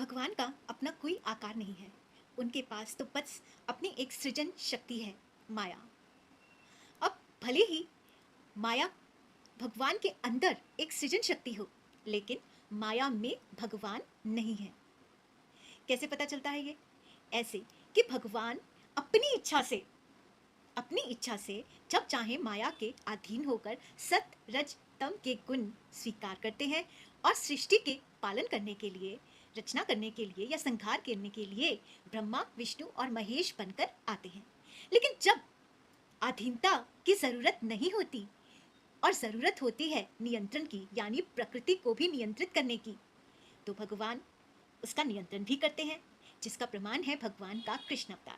भगवान का अपना कोई आकार नहीं है। उनके पास तो बस अपनी एक सृजन शक्ति है, माया। अब भले ही माया भगवान के अंदर एक सृजन शक्ति हो, लेकिन माया में भगवान नहीं है। कैसे पता चलता है ये? ऐसे कि भगवान अपनी इच्छा से अपनी इच्छा से जब चाहे माया के अधीन होकर सत रज तम के गुण स्वीकार करते हैं और सृष्टि के पालन करने के लिए, रचना करने के लिए या संहार करने के लिए ब्रह्मा विष्णु और महेश बनकर आते हैं। लेकिन जब अधीनता की जरूरत नहीं होती और जरूरत होती है नियंत्रण की, यानी प्रकृति को भी नियंत्रित करने की, तो भगवान उसका नियंत्रण भी करते हैं, जिसका प्रमाण है भगवान का कृष्ण अवतार।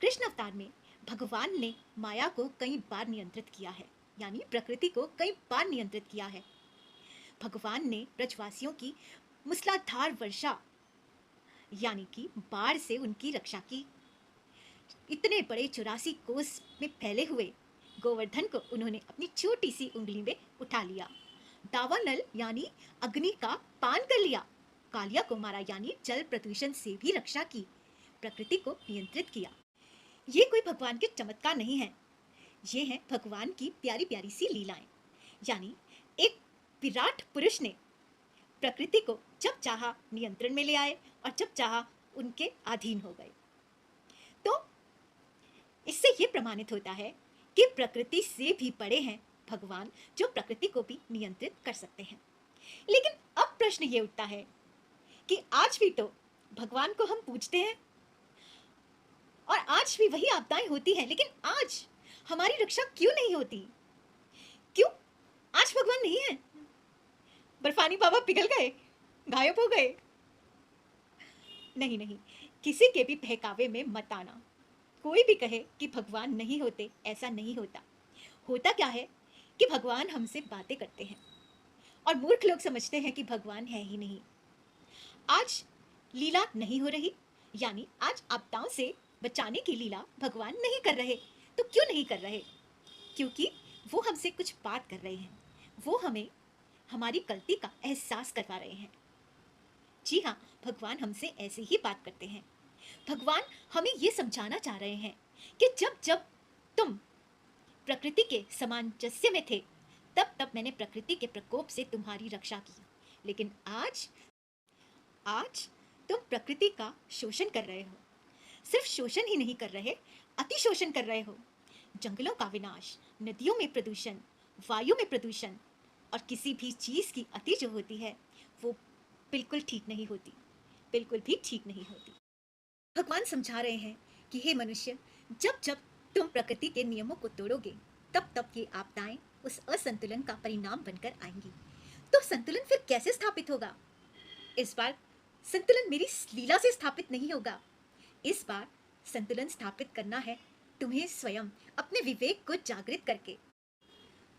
कृष्ण अवतार में भगवान ने माया को कई बार नियंत्रित किया है, यानी प्रकृति को कई बार नियंत्रित किया है। भगवान ने ब्रजवासियों की मूसलाधार वर्षा यानी कि बाढ़ से उनकी रक्षा की। इतने बड़े 84 कोस में फैले हुए गोवर्धन को उन्होंने अपनी छोटी सी उंगली में उठा लिया। दावानल यानी अग्नि का पान कर लिया। कालिया को मारा यानी जल प्रदूषण से भी रक्षा की। प्रकृति को नियंत्रित किया। ये कोई भगवान के चमत्कार नहीं है, ये है भगवान की प्यारी प्यारी सी लीलाएं। यानी एक विराट पुरुष ने प्रकृति को जब चाहा नियंत्रण में ले आए और जब चाहा उनके अधीन हो गए। तो इससे ये प्रमाणित होता है कि प्रकृति से भी बड़े हैं भगवान, जो प्रकृति को भी नियंत्रित कर सकते हैं। लेकिन अब प्रश्न ये उठता है कि आज भी तो भगवान को हम पूजते हैं और आज भी वही आपदाएं होती हैं, लेकिन आज हमारी रक्षा क्यों नहीं होती? क्यों आज भगवान नहीं है? बर्फानी बाबा पिघल गए, गायब हो गए? नहीं नहीं, किसी के भी बहकावे में मत आना। कोई भी कहे कि भगवान नहीं होते, ऐसा नहीं होता। होता क्या है कि भगवान हमसे बातें करते हैं और मूर्ख लोग समझते हैं कि भगवान है ही नहीं। आज लीला नहीं हो रही, यानी आज आपदाओं से बचाने की लीला भगवान नहीं कर रहे। तो क्यों नहीं कर रहे? क्योंकि वो हमसे कुछ बात कर रहे हैं। वो हमें हमारी गलती का एहसास करवा रहे हैं। जी हाँ, भगवान हमसे ऐसे ही बात करते हैं। भगवान हमें ये समझाना चाह रहे हैं कि जब जब तुम प्रकृति के सामंजस्य में थे, तब तब मैंने प्रकृति के प्रकोप से तुम्हारी रक्षा की। लेकिन आज आज तुम प्रकृति का शोषण कर रहे हो। सिर्फ शोषण ही नहीं कर रहे, अति शोषण कर रहे हो। जंगलों का विनाश, नदियों में प्रदूषण, वायु में प्रदूषण, और किसी भी चीज की अति जो होती है वो बिल्कुल ठीक नहीं होती, बिल्कुल भी ठीक नहीं होती। भगवान समझा रहे हैं कि हे मनुष्य, जब जब तुम प्रकृति के नियमों को तोड़ोगे, तब तब ये आपदाएं उस असंतुलन का परिणाम बनकर आएंगी। तो संतुलन फिर कैसे स्थापित होगा? इस बार संतुलन मेरी लीला से स्थापित नहीं होगा। इस बार संतुलन स्थापित करना है तुम्हें स्वयं, अपने विवेक को जागृत करके,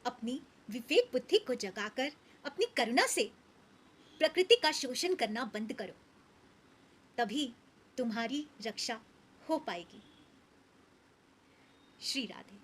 अपनी विवेक बुद्धि को जगाकर अपनी करुणा से प्रकृति का शोषण करना बंद करो। तभी तुम्हारी रक्षा हो पाएगी। श्री राधे।